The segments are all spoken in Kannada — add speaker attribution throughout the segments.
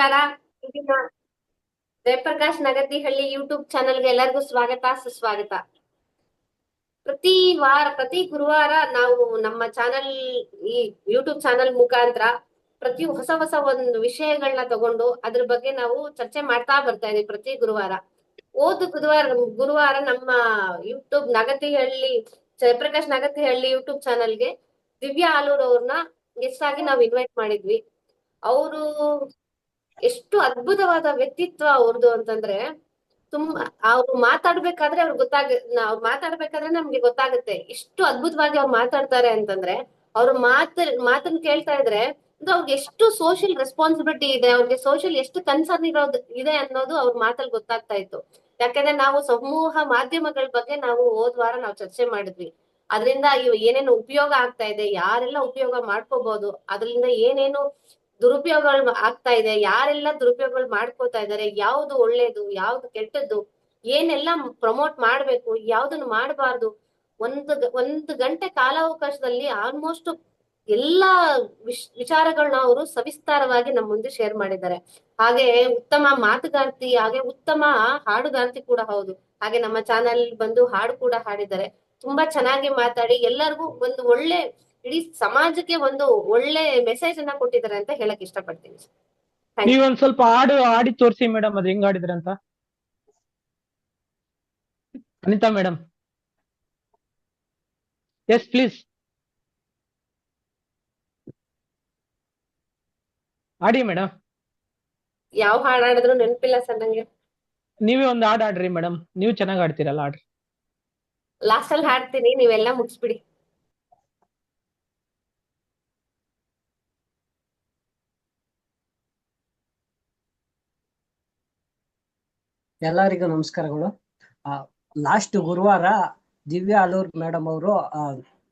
Speaker 1: ನಮಸ್ಕಾರ. ಇಂದಿನ ಜಯಪ್ರಕಾಶ್ ನಗತಿಹಳ್ಳಿ ಯೂಟ್ಯೂಬ್ ಚಾನೆಲ್ಗೆ ಎಲ್ಲರಿಗೂ ಸ್ವಾಗತ ಸುಸ್ವಾಗತ. ಪ್ರತಿ ಗುರುವಾರ ನಾವು ನಮ್ಮ ಚಾನೆಲ್ ಈ ಯೂಟ್ಯೂಬ್ ಚಾನೆಲ್ ಮುಖಾಂತರ ಪ್ರತಿ ಹೊಸ ಒಂದು ವಿಷಯಗಳನ್ನ ತಗೊಂಡು ಅದ್ರ ಬಗ್ಗೆ ನಾವು ಚರ್ಚೆ ಮಾಡ್ತಾ ಬರ್ತಾ ಇದೀವಿ ಪ್ರತಿ ಗುರುವಾರ. ಗುರುವಾರ ನಮ್ಮ ಯೂಟ್ಯೂಬ್ ನಗತಿಹಳ್ಳಿ ಜಯಪ್ರಕಾಶ್ ನಗತಿಹಳ್ಳಿ ಯೂಟ್ಯೂಬ್ ಚಾನೆಲ್ಗೆ ದಿವ್ಯಾ ಆಲೂರ್ ಅವ್ರನ್ನ ಗೆಸ್ಟ್ ಆಗಿ ನಾವು ಇನ್ವೈಟ್ ಮಾಡಿದ್ವಿ. ಅವರು ಎಷ್ಟು ಅದ್ಭುತವಾದ ವ್ಯಕ್ತಿತ್ವ ಅವ್ರದ್ದು ಅಂತಂದ್ರೆ ತುಂಬಾ ಅವ್ರು ಮಾತಾಡ್ಬೇಕಾದ್ರೆ ಅವ್ರು ಮಾತಾಡ್ಬೇಕಾದ್ರೆ ನಮ್ಗೆ ಗೊತ್ತಾಗುತ್ತೆ ಎಷ್ಟು ಅದ್ಭುತವಾಗಿ ಅವ್ರು ಮಾತಾಡ್ತಾರೆ ಅಂತಂದ್ರೆ. ಅವ್ರ ಮಾತನ್ನ ಕೇಳ್ತಾ ಇದ್ರೆ ಅಂದ್ರೆ ಅವ್ರಿಗೆ ಎಷ್ಟು ಸೋಷಿಯಲ್ ರೆಸ್ಪಾನ್ಸಿಬಿಲಿಟಿ ಇದೆ, ಅವ್ರಿಗೆ ಸೋಷಿಯಲ್ ಎಷ್ಟು ಕನ್ಸರ್ನ್ ಇದೆ ಅನ್ನೋದು ಅವ್ರ ಮಾತಲ್ಲಿ ಗೊತ್ತಾಗ್ತಾ ಇತ್ತು. ಯಾಕಂದ್ರೆ ನಾವು ಸಮೂಹ ಮಾಧ್ಯಮಗಳ ಬಗ್ಗೆ ನಾವು ಹೋದ್ ವಾರ ನಾವು ಚರ್ಚೆ ಮಾಡಿದ್ವಿ. ಅದರಿಂದ ಏನೇನು ಉಪಯೋಗ ಆಗ್ತಾ ಇದೆ, ಯಾರೆಲ್ಲ ಉಪಯೋಗ ಮಾಡ್ಕೋಬಹುದು, ಅದರಿಂದ ಏನೇನು ದುರುಪಯೋಗಗಳು ಆಗ್ತಾ ಇದೆ, ಯಾರೆಲ್ಲ ದುರುಪಯೋಗಗಳು ಮಾಡ್ಕೋತಾ ಇದಾರೆ, ಯಾವ್ದು ಒಳ್ಳೇದು ಯಾವ್ದು ಕೆಟ್ಟದ್ದು, ಏನೆಲ್ಲ ಪ್ರಮೋಟ್ ಮಾಡ್ಬೇಕು ಯಾವ್ದನ್ನ ಮಾಡಬಾರ್ದು, ಒಂದು ಗಂಟೆ ಕಾಲಾವಕಾಶದಲ್ಲಿ ಆಲ್ಮೋಸ್ಟ್ ಎಲ್ಲಾ ವಿಚಾರಗಳನ್ನ ಅವರು ಸವಿಸ್ತಾರವಾಗಿ ನಮ್ಮ ಮುಂದೆ ಶೇರ್ ಮಾಡಿದ್ದಾರೆ. ಹಾಗೆ ಉತ್ತಮ ಮಾತುಗಾರ್ತಿ, ಹಾಗೆ ಉತ್ತಮ ಹಾಡುಗಾರ್ತಿ ಕೂಡ ಹೌದು. ಹಾಗೆ ನಮ್ಮ ಚಾನೆಲ್ ಬಂದು ಹಾಡು ಕೂಡ ಹಾಡಿದ್ದಾರೆ. ತುಂಬಾ ಚೆನ್ನಾಗಿ ಮಾತಾಡಿ ಎಲ್ಲರಿಗೂ ಒಂದು ಒಳ್ಳೆ, ಇಡೀ ಸಮಾಜಕ್ಕೆ ಒಂದು ಒಳ್ಳೆ ಮೆಸೇಜ್ ಅನ್ನ ಕೊಟ್ಟಿದ್ದಾರೆ ಅಂತ ಹೇಳಕ್ ಇಷ್ಟಪಡ್ತೀನಿ.
Speaker 2: ನೀವೊಂದ್ ಸ್ವಲ್ಪ ಆಡಿ ತೋರಿಸಿ ಮೇಡಮ್, ಅದು ಹೆಂಗ್ ಆಡಿದ್ರೆ ಅಂತ. ಅನಿತಾ ಮೇಡಮ್, ಎಸ್ ಪ್ಲೀಸ್ ಆಡಿ ಮೇಡಮ್.
Speaker 1: ಯಾವ ಹಾಡು ಹಾಡಿದ್ರು ನೆನಪಿಲ್ಲ ಸರ್ ನಂಗೆ.
Speaker 2: ನೀವೇ ಒಂದು ಹಾಡು ಆಡ್ರಿ ಮೇಡಮ್, ನೀವು ಚೆನ್ನಾಗಿ ಆಡ್ತೀರಲ್ಲ, ಆಡ್ರಿ.
Speaker 1: ಲಾಸ್ಟ್ ಅಲ್ಲಿ ಹಾಡ್ತೀನಿ, ನೀವೆಲ್ಲ ಮುಗಿಸ್ಬಿಡಿ.
Speaker 3: ಎಲ್ಲರಿಗೂ ನಮಸ್ಕಾರಗಳು. ಲಾಸ್ಟ್ ಗುರುವಾರ ದಿವ್ಯಾ ಆಲೂರ್ ಮೇಡಮ್ ಅವರು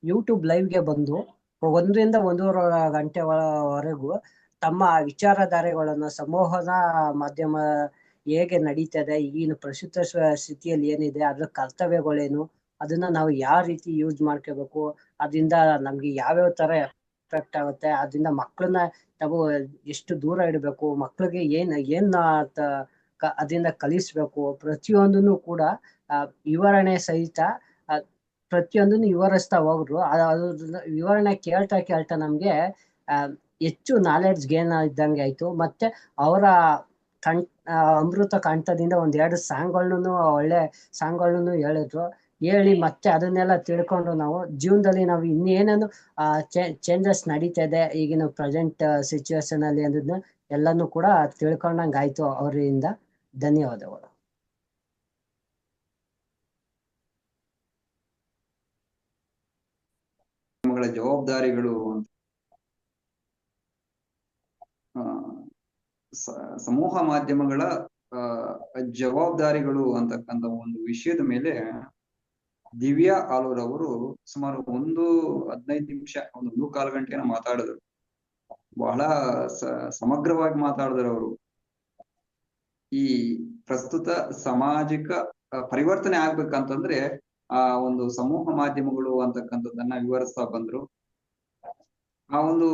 Speaker 3: ಯೂಟ್ಯೂಬ್ ಲೈವ್ಗೆ ಬಂದು 1.5 ಗಂಟೆವರೆಗೂ ತಮ್ಮ ವಿಚಾರಧಾರೆಗಳನ್ನ ಸಮೂಹದ ಮಾಧ್ಯಮ ಹೇಗೆ ನಡೀತದೆ, ಈಗಿನ ಪ್ರಸ್ತುತ ಸ್ಥಿತಿಯಲ್ಲಿ ಏನಿದೆ, ಅದ್ರ ಕರ್ತವ್ಯಗಳೇನು, ಅದನ್ನ ನಾವು ಯಾವ ರೀತಿ ಯೂಸ್ ಮಾಡ್ಕೋಬೇಕು, ಅದರಿಂದ ನಮ್ಗೆ ಯಾವ್ಯಾವ ತರ ಎಫೆಕ್ಟ್ ಆಗುತ್ತೆ, ಅದರಿಂದ ಮಕ್ಕಳನ್ನ ನಾವು ಎಷ್ಟು ದೂರ ಇಡಬೇಕು, ಮಕ್ಕಳಿಗೆ ಏನ್ ಅದರಿಂದ ಕಲಿಸ್ಬೇಕು, ಪ್ರತಿಯೊಂದನ್ನು ಕೂಡ ವಿವರಣೆ ಸಹಿತ ಪ್ರತಿಯೊಂದನ್ನು ವಿವರಿಸ್ತಾ ಹೋಗ್ರು. ಅದ್ರ ವಿವರಣೆ ಕೇಳ್ತಾ ನಮ್ಗೆ ಹೆಚ್ಚು ನಾಲೆಡ್ಜ್ ಗೇನ್ ಇದ್ದಂಗೆ ಆಯ್ತು. ಮತ್ತೆ ಅವರ ಅಮೃತ ಕಂಠದಿಂದ 2 ಸಾಂಗ್ಗಳನ್ನು ಒಳ್ಳೆ ಸಾಂಗ್ಗಳನ್ನು ಹೇಳಿದ್ರು. ಹೇಳಿ ಮತ್ತೆ ಅದನ್ನೆಲ್ಲ ತಿಳ್ಕೊಂಡು ನಾವು ಜೀವನದಲ್ಲಿ ನಾವು ಇನ್ನೇನೇನು ಚೇಂಜಸ್ ನಡೀತಾ ಇದೆ ಈಗಿನ ಪ್ರೆಸೆಂಟ್ ಸಿಚುವೇಶನ್ ಅಲ್ಲಿ ಅನ್ನೋದನ್ನ ಎಲ್ಲಾನು ಕೂಡ ತಿಳ್ಕೊಂಡಂಗೆ ಆಯ್ತು ಅವರಿಂದ. ಧನ್ಯವಾದಗಳು.
Speaker 4: ಜವಾಬ್ದಾರಿಗಳು, ಸಮೂಹ ಮಾಧ್ಯಮಗಳ ಜವಾಬ್ದಾರಿಗಳು ಅಂತಕ್ಕಂಥ ಒಂದು ವಿಷಯದ ಮೇಲೆ ದಿವ್ಯಾ ಆಲೂರ್ ಅವರು ಸುಮಾರು 15 ನಿಮಿಷ, 1.25 ಗಂಟೆನ ಮಾತಾಡಿದ್ರು. ಬಹಳ ಸಮಗ್ರವಾಗಿ ಮಾತಾಡಿದ್ರು ಅವರು. ಈ ಪ್ರಸ್ತುತ ಸಾಮಾಜಿಕ ಪರಿವರ್ತನೆ ಆಗ್ಬೇಕಂತಂದ್ರೆ ಆ ಒಂದು ಸಮೂಹ ಮಾಧ್ಯಮಗಳು ಅಂತಕ್ಕಂಥದ್ದನ್ನ ವಿವರಿಸ್ತಾ ಬಂದ್ರು. ಆ ಒಂದು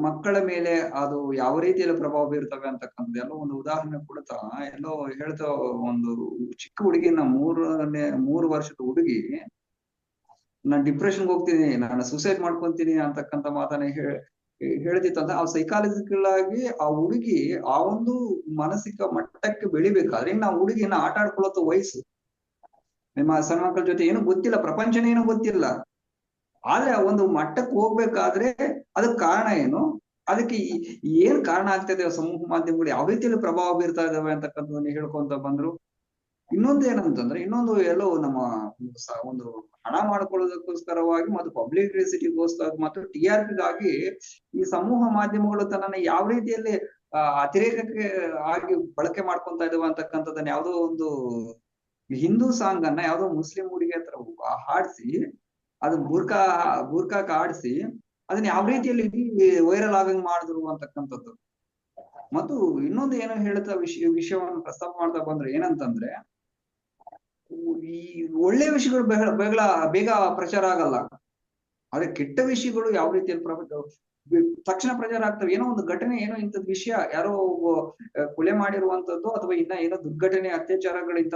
Speaker 4: ಮಕ್ಕಳ ಮೇಲೆ ಅದು ಯಾವ ರೀತಿಯಲ್ಲಿ ಪ್ರಭಾವ ಬೀರ್ತವೆ ಅಂತಕ್ಕಂಥದ್ದು ಎಲ್ಲ ಒಂದು ಉದಾಹರಣೆ ಕೊಡ್ತಾ ಎಲ್ಲೋ ಹೇಳ್ತಾ, ಒಂದು ಚಿಕ್ಕ ಹುಡುಗಿನ 3 ವರ್ಷದ ಹುಡುಗಿ ನಾನು ಡಿಪ್ರೆಷನ್ಗೆ ಹೋಗ್ತೀನಿ, ನಾನು ಸೂಸೈಡ್ ಮಾಡ್ಕೊಂತೀನಿ ಅಂತಕ್ಕಂಥ ಮಾತನ್ನ ಹೇಳ್ತಿತ್ತಂತ. ಆ ಸೈಕಾಲಜಿಕಲ್ ಆಗಿ ಆ ಹುಡುಗಿ ಆ ಒಂದು ಮಾನಸಿಕ ಮಟ್ಟಕ್ಕೆ ಬೆಳಿಬೇಕಾದ್ರೆ ಇನ್ನು ಆ ಹುಡುಗಿನ ಆಟ ಆಡ್ಕೊಳ್ಳೋ ವಯಸ್ಸು. ನಿಮ್ಮ ಸಣ್ಣ ಮಕ್ಕಳ ಜೊತೆ ಏನು ಗೊತ್ತಿಲ್ಲ, ಪ್ರಪಂಚನೇ ಏನು ಗೊತ್ತಿಲ್ಲ. ಆದ್ರೆ ಆ ಒಂದು ಮಟ್ಟಕ್ಕೆ ಹೋಗ್ಬೇಕಾದ್ರೆ ಅದಕ್ಕೆ ಕಾರಣ ಏನು, ಅದಕ್ಕೆ ಏನ್ ಕಾರಣ ಆಗ್ತಾ ಇದೆ, ಸಮೂಹ ಮಾಧ್ಯಮಗಳು ಯಾವ ರೀತಿಯಲ್ಲಿ ಪ್ರಭಾವ ಬೀರ್ತಾ ಇದಾವೆ ಅಂತಕ್ಕಂಥದ್ದನ್ನ ಹೇಳ್ಕೊಂತ ಬಂದ್ರು. ಇನ್ನೊಂದು ಏನಂತಂದ್ರೆ, ಇನ್ನೊಂದು ಎಲ್ಲೋ ನಮ್ಮ ಒಂದು ಹಣ ಮಾಡ್ಕೊಳ್ಳೋದಕ್ಕೋಸ್ಕರವಾಗಿ ಮತ್ತು ಪಬ್ಲಿಸಿಟಿಗೋಸ್ಕರ ಮತ್ತು TRPಗಾಗಿ ಈ ಸಮೂಹ ಮಾಧ್ಯಮಗಳು ತನ್ನನ್ನ ಯಾವ ರೀತಿಯಲ್ಲಿ ಅತಿರೇಕಕ್ಕೆ ಆಗಿ ಬಳಕೆ ಮಾಡ್ಕೊಂತ ಇದಾವೆ ಅಂತಕ್ಕಂಥದ್ದನ್ನ ಯಾವ್ದೋ ಒಂದು ಹಿಂದೂ ಸಾಂಗ್ ಅನ್ನ ಯಾವ್ದೋ ಮುಸ್ಲಿಂ ಹುಡುಗಿ ಹತ್ರ ಹಾಡ್ಸಿ, ಅದು ಬೂರ್ಕಾಕ್ ಆಡಿಸಿ ಅದನ್ನ ಯಾವ ರೀತಿಯಲ್ಲಿ ವೈರಲ್ ಆಗಂಗ್ ಮಾಡಿದ್ರು ಅಂತಕ್ಕಂಥದ್ದು. ಮತ್ತು ಇನ್ನೊಂದು ಏನು ಹೇಳ್ತಾ ವಿಷಯವನ್ನು ಪ್ರಸ್ತಾಪ ಮಾಡ್ತಾ ಬಂದ್ರೆ ಏನಂತಂದ್ರೆ, ಈ ಒಳ್ಳೆ ವಿಷಯಗಳು ಬೇಗ ಪ್ರಚಾರ ಆಗಲ್ಲ, ಆದ್ರೆ ಕೆಟ್ಟ ವಿಷಯಗಳು ಯಾವ ರೀತಿಯಲ್ಲಿ ತಕ್ಷಣ ಪ್ರಚಾರ ಆಗ್ತವೆ. ಏನೋ ಒಂದು ಘಟನೆ, ಏನೋ ಇಂಥದ್ ವಿಷಯ, ಯಾರೋ ಕೊಲೆ ಮಾಡಿರುವಂತದ್ದು ಅಥವಾ ಇನ್ನ ಏನೋ ದುರ್ಘಟನೆ, ಅತ್ಯಾಚಾರಗಳಿಂದ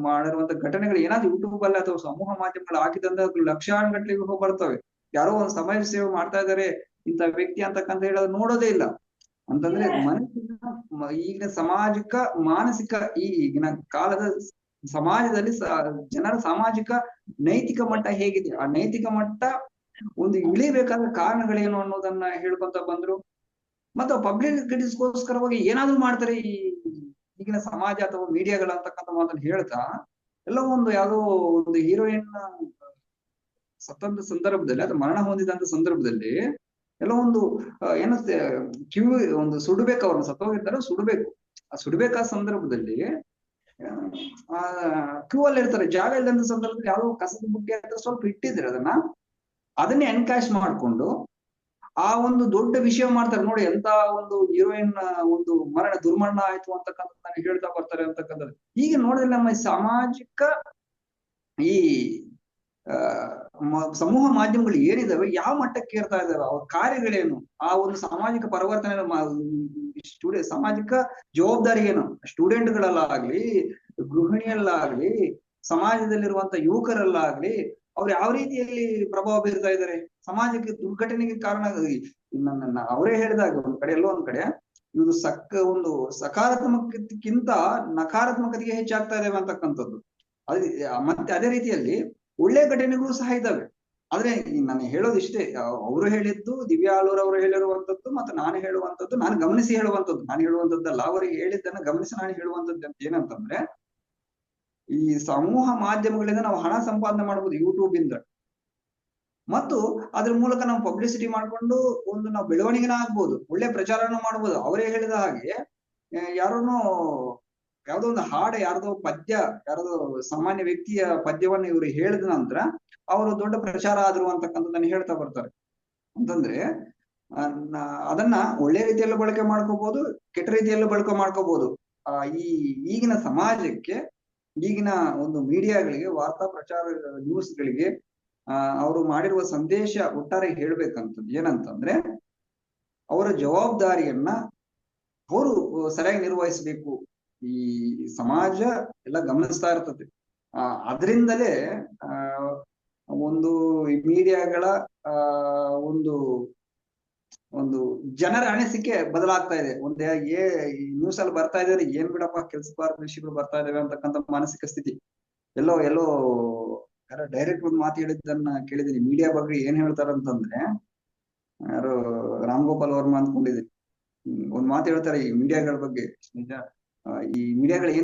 Speaker 4: ಮಾಡಿರುವಂತ ಘಟನೆಗಳು ಏನಾದ್ರು ಯೂಟ್ಯೂಬ್ ಅಲ್ಲಿ ಅಥವಾ ಸಮೂಹ ಮಾಧ್ಯಮಗಳು ಹಾಕಿದಂದ್ರೆ ಲಕ್ಷಾನುಗಟ್ಲೆ ಬರ್ತವೆ. ಯಾರೋ ಒಂದು ಸಮಾಜ ಸೇವೆ ಮಾಡ್ತಾ ಇದಾರೆ ಇಂಥ ವ್ಯಕ್ತಿ ಅಂತಕ್ಕಂತ ಹೇಳೋದು ನೋಡೋದೇ ಇಲ್ಲ. ಅಂತಂದ್ರೆ ಮನುಷ್ಯನ ಈಗಿನ ಸಾಮಾಜಿಕ ಮಾನಸಿಕ ಈಗಿನ ಕಾಲದ ಸಮಾಜದಲ್ಲಿ ಜನರ ಸಾಮಾಜಿಕ ನೈತಿಕ ಮಟ್ಟ ಹೇಗಿದೆ, ಆ ನೈತಿಕ ಮಟ್ಟ ಒಂದು ಇಳಿಬೇಕಾದ ಕಾರಣಗಳೇನು ಅನ್ನೋದನ್ನ ಹೇಳ್ಕೊಂತ ಬಂದ್ರು. ಮತ್ತು ಪಬ್ಲಿಸಿಟಿಗೋಸ್ಕರವಾಗಿ ಏನಾದ್ರು ಮಾಡ್ತಾರೆ ಈ ಈಗಿನ ಸಮಾಜ ಅಥವಾ ಮೀಡಿಯಾಗಳು ಅಂತಕ್ಕಂಥ ಮಾತನ್ನ ಹೇಳ್ತಾ, ಎಲ್ಲೋ ಒಂದು ಯಾವುದೋ ಒಂದು ಹೀರೋಯಿನ್ ಸತ್ತಂತ ಸಂದರ್ಭದಲ್ಲಿ ಅಥವಾ ಮರಣ ಹೊಂದಿದಂತ ಸಂದರ್ಭದಲ್ಲಿ ಎಲ್ಲೋ ಒಂದು ಏನೋ ಒಂದು ಸುಡಬೇಕು, ಅವ್ರನ್ನ ಸತ್ತೋಗಿರ್ತಾರೆ, ಸುಡಬೇಕು. ಆ ಸುಡಬೇಕಾದ ಸಂದರ್ಭದಲ್ಲಿ ಕ್ಯೂ ಅಲ್ಲಿ ಇರ್ತಾರೆ, ಜಾಗ ಇಲ್ಲದಂತ ಸಂದರ್ಭದಲ್ಲಿ ಯಾವ್ದೋ ಕಸದ ಬುಗ್ಗೆ ಅಂತ ಸ್ವಲ್ಪ ಇಟ್ಟಿದ್ರೆ ಅದನ್ನೇ ಎನ್ಕ್ಯಾಶ್ ಮಾಡ್ಕೊಂಡು ಆ ಒಂದು ದೊಡ್ಡ ವಿಷಯ ಮಾಡ್ತಾರೆ. ನೋಡಿ ಎಂತ ಒಂದು ಹೀರೋಯಿನ್ ಒಂದು ದುರ್ಮರಣ ಆಯ್ತು ಅಂತಕ್ಕಂಥ ಹೇಳ್ತಾ ಬರ್ತಾರೆ ಅಂತಕ್ಕಂಥದ್ದು. ಈಗ ನೋಡಿದ್ರೆ ನಮ್ಮ ಸಾಮಾಜಿಕ ಈ ಸಮೂಹ ಮಾಧ್ಯಮಗಳು ಏನಿದಾವೆ ಯಾವ ಮಟ್ಟಕ್ಕೆ ಏರ್ತಾ ಇದಾವೆ, ಅವ್ರ ಕಾರ್ಯಗಳೇನು, ಆ ಒಂದು ಸಾಮಾಜಿಕ ಪರಿವರ್ತನೆ ಸಾಮಾಜಿಕ ಜವಾಬ್ದಾರಿ ಏನು, ಸ್ಟೂಡೆಂಟ್ಗಳಲ್ಲಾಗ್ಲಿ, ಗೃಹಿಣಿಯಲ್ಲಾಗ್ಲಿ, ಸಮಾಜದಲ್ಲಿರುವಂತ ಯುವಕರಲ್ಲಾಗ್ಲಿ ಅವ್ರು ಯಾವ ರೀತಿಯಲ್ಲಿ ಪ್ರಭಾವ ಬೀರ್ತಾ ಇದ್ದಾರೆ, ಸಮಾಜಕ್ಕೆ ದುರ್ಘಟನೆಗೆ ಕಾರಣ. ಅವರೇ ಹೇಳಿದಾಗ ಒಂದ್ ಕಡೆ ಎಲ್ಲೋ ಒಂದ್ ಕಡೆ ಇದು ಒಂದು ಸಕಾರಾತ್ಮಕಕ್ಕಿಂತ ನಕಾರಾತ್ಮಕತೆಗೆ ಹೆಚ್ಚಾಗ್ತಾ ಇದಾವೆ ಅಂತಕ್ಕಂಥದ್ದು. ಮತ್ತೆ ಅದೇ ರೀತಿಯಲ್ಲಿ ಒಳ್ಳೆ ಘಟನೆಗಳು ಸಹ ಇದ್ದಾವೆ. ಆದ್ರೆ ನಾನು ಹೇಳೋದಿಷ್ಟೇ, ಅವರು ಹೇಳಿದ್ದು, ದಿವ್ಯಾ ಆಲೂರ್ ಅವರು ಹೇಳಿರುವಂತದ್ದು ಮತ್ತೆ ನಾನು ಹೇಳುವಂತದ್ದು, ನಾನು ಗಮನಿಸಿ ಹೇಳುವಂತದ್ದು, ನಾನು ಹೇಳುವಂತದ್ದಲ್ಲ, ಅವರಿಗೆ ಹೇಳಿದ್ದನ್ನ ಗಮನಿಸಿ ನಾನು ಹೇಳುವಂತದ್ದು ಅಂತ ಏನಂತಂದ್ರೆ, ಈ ಸಮೂಹ ಮಾಧ್ಯಮಗಳಿಂದ ನಾವು ಹಣ ಸಂಪಾದನೆ ಮಾಡ್ಬೋದು ಯೂಟ್ಯೂಬ್ ಇಂದ, ಮತ್ತು ಅದ್ರ ಮೂಲಕ ನಾವು ಪಬ್ಲಿಸಿಟಿ ಮಾಡ್ಕೊಂಡು ಒಂದು ನಾವು ಬೆಳವಣಿಗೆನ ಆಗ್ಬೋದು, ಒಳ್ಳೆ ಪ್ರಚಾರನ ಮಾಡ್ಬೋದು. ಅವರೇ ಹೇಳಿದ ಹಾಗೆ ಯಾರನ್ನೋ ಯಾವ್ದೋ ಒಂದು ಹಾಡು, ಯಾರ್ದೋ ಪದ್ಯ, ಯಾರ್ದೋ ಸಾಮಾನ್ಯ ವ್ಯಕ್ತಿಯ ಪದ್ಯವನ್ನ ಇವರು ಹೇಳಿದ ನಂತರ ಅವರು ದೊಡ್ಡ ಪ್ರಚಾರ ಆದ್ರು ಅಂತಕ್ಕಂಥದ್ದನ್ನ ಹೇಳ್ತಾ ಬರ್ತಾರೆ. ಅಂತಂದ್ರೆ ಅದನ್ನ ಒಳ್ಳೆ ರೀತಿಯಲ್ಲೂ ಬಳಕೆ ಮಾಡ್ಕೋಬಹುದು, ಕೆಟ್ಟ ರೀತಿಯಲ್ಲೂ ಬಳಕೆ ಮಾಡ್ಕೋಬಹುದು. ಈಗಿನ ಸಮಾಜಕ್ಕೆ, ಈಗಿನ ಒಂದು ಮೀಡಿಯಾಗಳಿಗೆ, ವಾರ್ತಾ ಪ್ರಚಾರ ನ್ಯೂಸ್ಗಳಿಗೆ ಅವರು ಮಾಡಿರುವ ಸಂದೇಶ ಒಟ್ಟಾರೆ ಹೇಳ್ಬೇಕಂತದ್ದು ಏನಂತಂದ್ರೆ, ಅವರ ಜವಾಬ್ದಾರಿಯನ್ನ ಅವರು ಸರಿಯಾಗಿ ನಿರ್ವಹಿಸಬೇಕು. ಈ ಸಮಾಜ ಎಲ್ಲ ಗಮನಿಸ್ತಾ ಇರ್ತದೆ. ಅದರಿಂದಲೇ ಒಂದು ಈ ಮೀಡಿಯಾಗಳ ಒಂದು ಒಂದು ಜನರ ಅನಿಸಿಕೆ ಬದಲಾಗ್ತಾ ಇದೆ. ಒಂದೇ ನ್ಯೂಸ್ ಅಲ್ಲಿ ಬರ್ತಾ ಇದಾರೆ, ಏನ್ ಬಿಡಪ್ಪ ಕೆಲ್ಸಬಾರ್ದ ವಿಷಯಗಳು ಬರ್ತಾ ಇದಾವೆ ಅಂತಕ್ಕಂಥ ಮಾನಸಿಕ ಸ್ಥಿತಿ. ಎಲ್ಲೋ ಯಾರೋ ಡೈರೆಕ್ಟ್ ಒಂದು ಮಾತು ಹೇಳಿದ್ದನ್ನ ಕೇಳಿದೀನಿ, ಮೀಡಿಯಾ ಬಗ್ಗೆ ಏನ್ ಹೇಳ್ತಾರಂತಂದ್ರೆ, ಯಾರು ರಾಮ್ ಗೋಪಾಲ್ ವರ್ಮಾ ಅಂದ್ಕೊಂಡಿದ್ದೀನಿ, ಒಂದ್ ಮಾತು ಹೇಳ್ತಾರೆ ಈ ಮೀಡಿಯಾಗಳ ಬಗ್ಗೆ. ನಿಜ, ಈ ಮೀಡಿಯಾಗಳು